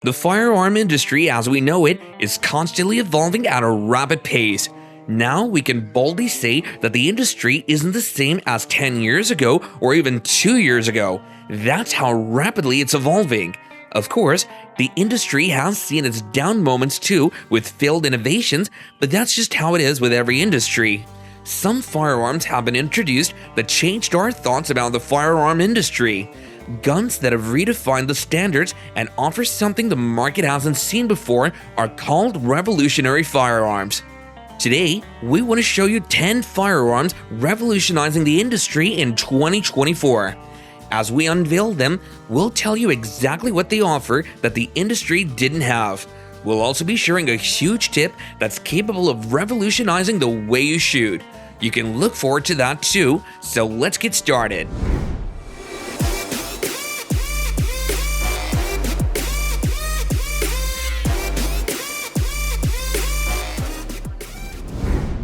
The firearm industry as we know it is constantly evolving at a rapid pace. Now we can boldly say that the industry isn't the same as 10 years ago or even 2 years ago. That's how rapidly it's evolving. Of course, the industry has seen its down moments too with failed innovations, but that's just how it is with every industry. Some firearms have been introduced that changed our thoughts about the firearm industry. Guns that have redefined the standards and offer something the market hasn't seen before are called revolutionary firearms. Today, we want to show you 10 firearms revolutionizing the industry in 2024. As we unveil them, we'll tell you exactly what they offer that the industry didn't have. We'll also be sharing a huge tip that's capable of revolutionizing the way you shoot. You can look forward to that too, so let's get started.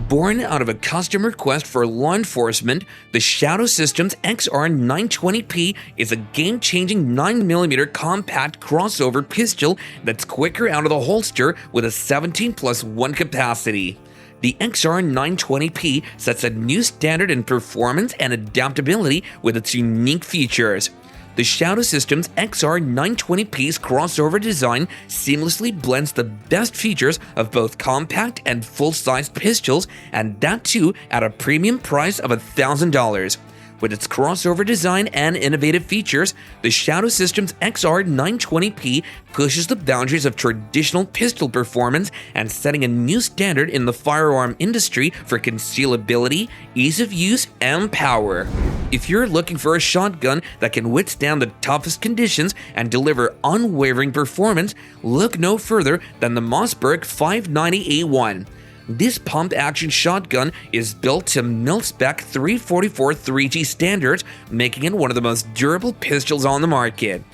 Born out of a custom request for law enforcement, the Shadow Systems XR920P is a game-changing 9mm compact crossover pistol that's quicker out of the holster with a 17+1 capacity. The XR920P sets a new standard in performance and adaptability with its unique features. The Shadow Systems XR920P's crossover design seamlessly blends the best features of both compact and full-sized pistols, and that too at a premium price of $1,000. With its crossover design and innovative features, the Shadow Systems XR920P pushes the boundaries of traditional pistol performance and setting a new standard in the firearm industry for concealability, ease of use, and power. If you're looking for a shotgun that can withstand the toughest conditions and deliver unwavering performance, look no further than the Mossberg 590A1. This pump-action shotgun is built to mil-spec 344 3G standards, making it one of the most durable pistols on the market.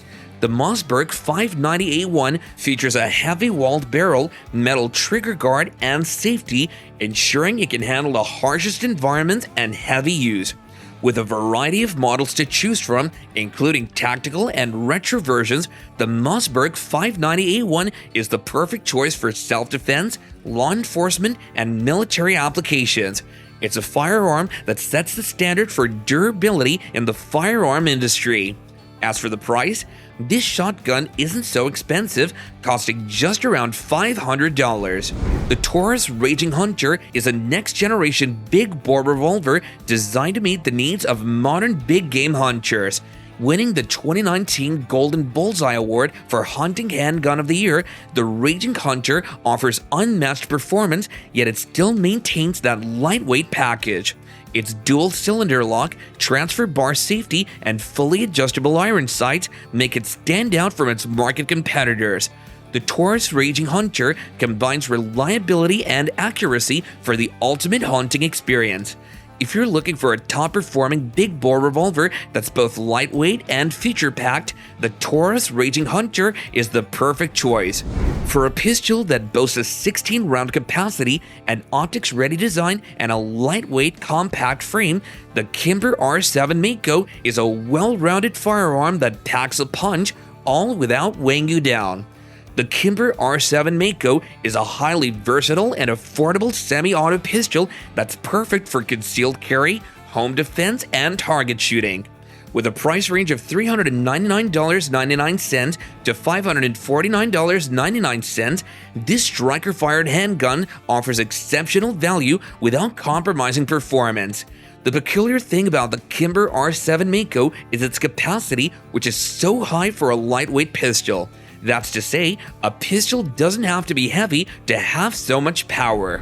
The Mossberg 590A1 features a heavy-walled barrel, metal trigger guard, and safety, ensuring it can handle the harshest environments and heavy use. With a variety of models to choose from, including tactical and retro versions, the Mossberg 590A1 is the perfect choice for self-defense, law enforcement, and military applications. It's a firearm that sets the standard for durability in the firearm industry. As for the price, this shotgun isn't so expensive, costing just around $500. The Taurus Raging Hunter is a next-generation big-bore revolver designed to meet the needs of modern big-game hunters. Winning the 2019 Golden Bullseye Award for Hunting Handgun of the Year, the Raging Hunter offers unmatched performance, yet it still maintains that lightweight package. Its dual-cylinder lock, transfer bar safety, and fully adjustable iron sights make it stand out from its market competitors. The Taurus Raging Hunter combines reliability and accuracy for the ultimate hunting experience. If you're looking for a top-performing big-bore revolver that's both lightweight and feature-packed, the Taurus Raging Hunter is the perfect choice. For a pistol that boasts a 16-round capacity, an optics-ready design, and a lightweight, compact frame, the Kimber R7 Moo is a well-rounded firearm that packs a punch, all without weighing you down. The Kimber R7 Moo is a highly versatile and affordable semi-auto pistol that's perfect for concealed carry, home defense, and target shooting. With a price range of $399.99 to $549.99, this striker-fired handgun offers exceptional value without compromising performance. The peculiar thing about the Kimber R7 Moo is its capacity, which is so high for a lightweight pistol. That's to say, a pistol doesn't have to be heavy to have so much power.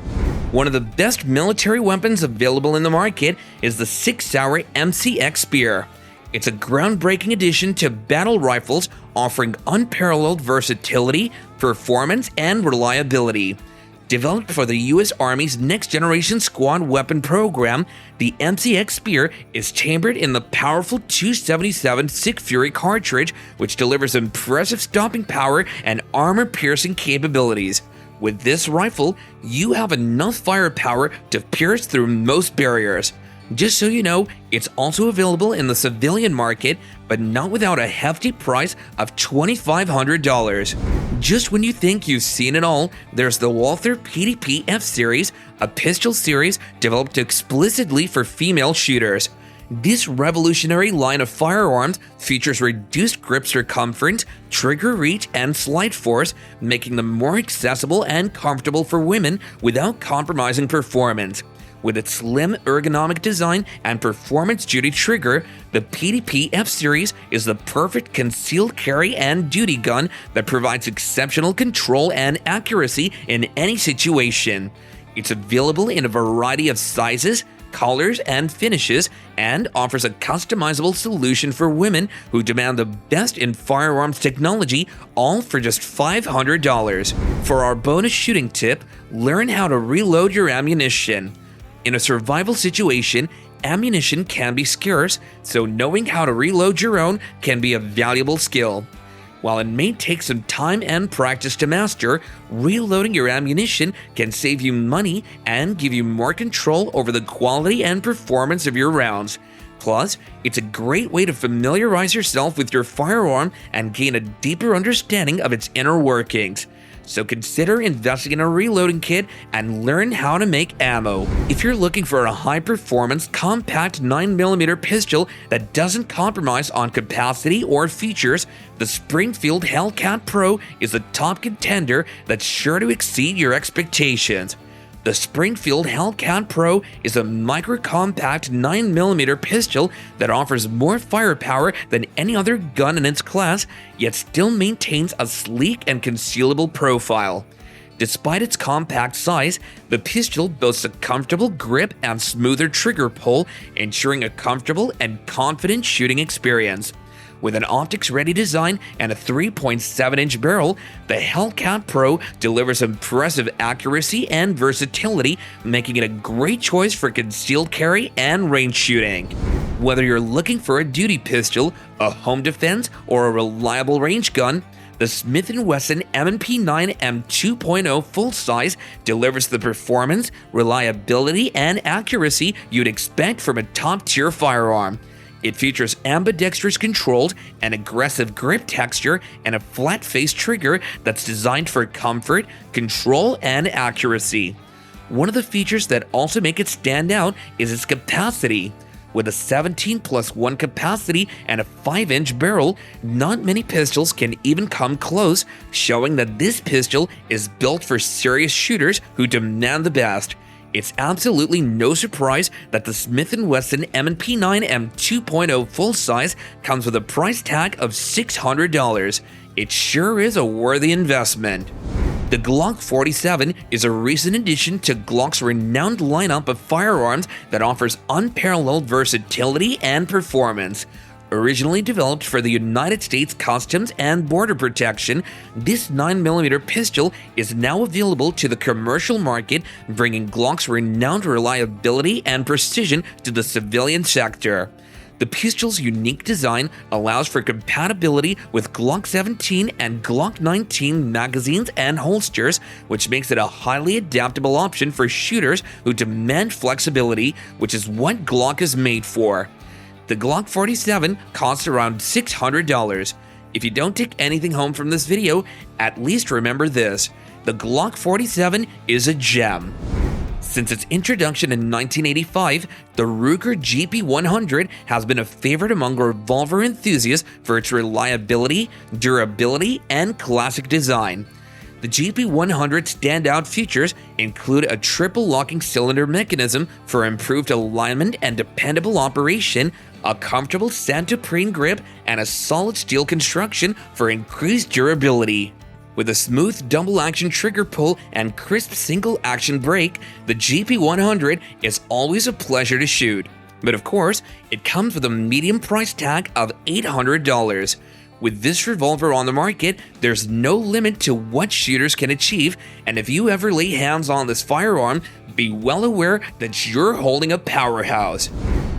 One of the best military weapons available in the market is the 6-hour MCX Spear. It's a groundbreaking addition to battle rifles, offering unparalleled versatility, performance, and reliability. Developed for the U.S. Army's next-generation squad weapon program, the MCX Spear is chambered in the powerful 277 Sick Fury cartridge, which delivers impressive stopping power and armor-piercing capabilities. With this rifle, you have enough firepower to pierce through most barriers. Just so you know, it's also available in the civilian market, but not without a hefty price of $2,500. Just when you think you've seen it all, there's the Walther PDPF series, a pistol series developed explicitly for female shooters. This revolutionary line of firearms features reduced grip circumference, trigger reach, and slide force, making them more accessible and comfortable for women without compromising performance. With its slim ergonomic design and performance-duty trigger, the PDPF series is the perfect concealed carry and duty gun that provides exceptional control and accuracy in any situation. It's available in a variety of sizes, colors, and finishes, and offers a customizable solution for women who demand the best in firearms technology, all for just $500. For our bonus shooting tip, learn how to reload your ammunition. In a survival situation, ammunition can be scarce, so knowing how to reload your own can be a valuable skill. While it may take some time and practice to master, reloading your ammunition can save you money and give you more control over the quality and performance of your rounds. Plus, it's a great way to familiarize yourself with your firearm and gain a deeper understanding of its inner workings. So consider investing in a reloading kit and learn how to make ammo. If you're looking for a high-performance, compact 9mm pistol that doesn't compromise on capacity or features, the Springfield Hellcat Pro is a top contender that's sure to exceed your expectations. The Springfield Hellcat Pro is a micro-compact 9mm pistol that offers more firepower than any other gun in its class, yet still maintains a sleek and concealable profile. Despite its compact size, the pistol boasts a comfortable grip and smoother trigger pull, ensuring a comfortable and confident shooting experience. With an optics-ready design and a 3.7-inch barrel, the Hellcat Pro delivers impressive accuracy and versatility, making it a great choice for concealed carry and range shooting. Whether you're looking for a duty pistol, a home defense, or a reliable range gun, the Smith & Wesson M&P 9 M2.0 full-size delivers the performance, reliability, and accuracy you'd expect from a top-tier firearm. It features ambidextrous controls, an aggressive grip texture, and a flat-face trigger that's designed for comfort, control, and accuracy. One of the features that also make it stand out is its capacity. With a 17+1 capacity and a 5-inch barrel, not many pistols can even come close, showing that this pistol is built for serious shooters who demand the best. It's absolutely no surprise that the Smith & Wesson M&P 9 M2.0 full-size comes with a price tag of $600. It sure is a worthy investment. The Glock 47 is a recent addition to Glock's renowned lineup of firearms that offers unparalleled versatility and performance. Originally developed for the United States Customs and Border Protection, this 9mm pistol is now available to the commercial market, bringing Glock's renowned reliability and precision to the civilian sector. The pistol's unique design allows for compatibility with Glock 17 and Glock 19 magazines and holsters, which makes it a highly adaptable option for shooters who demand flexibility, which is what Glock is made for. The Glock 47 costs around $600. If you don't take anything home from this video, at least remember this: the Glock 47 is a gem. Since its introduction in 1985, the Ruger GP100 has been a favorite among revolver enthusiasts for its reliability, durability, and classic design. The GP100's standout features include a triple locking cylinder mechanism for improved alignment and dependable operation, a comfortable Santoprene grip, and a solid steel construction for increased durability. With a smooth double-action trigger pull and crisp single-action brake, the GP100 is always a pleasure to shoot. But of course, it comes with a medium price tag of $800. With this revolver on the market, there's no limit to what shooters can achieve, and if you ever lay hands on this firearm, be well aware that you're holding a powerhouse.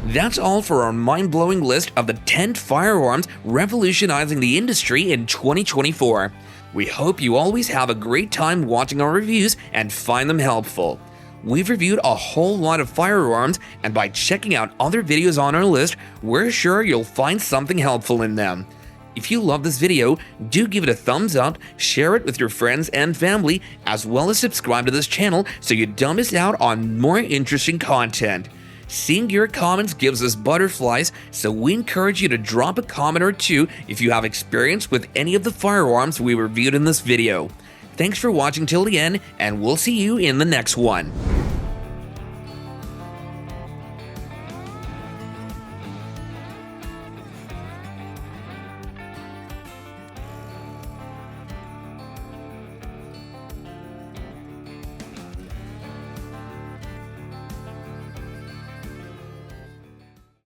That's all for our mind-blowing list of the 10 firearms revolutionizing the industry in 2024. We hope you always have a great time watching our reviews and find them helpful. we've reviewed a whole lot of firearms, and by checking out other videos on our list, we're sure you'll find something helpful in them. If you love this video, do give it a thumbs up, share it with your friends and family, as well as subscribe to this channel so you don't miss out on more interesting content. Seeing your comments gives us butterflies, so we encourage you to drop a comment or two if you have experience with any of the firearms we reviewed in this video. Thanks for watching till the end, and we'll see you in the next one.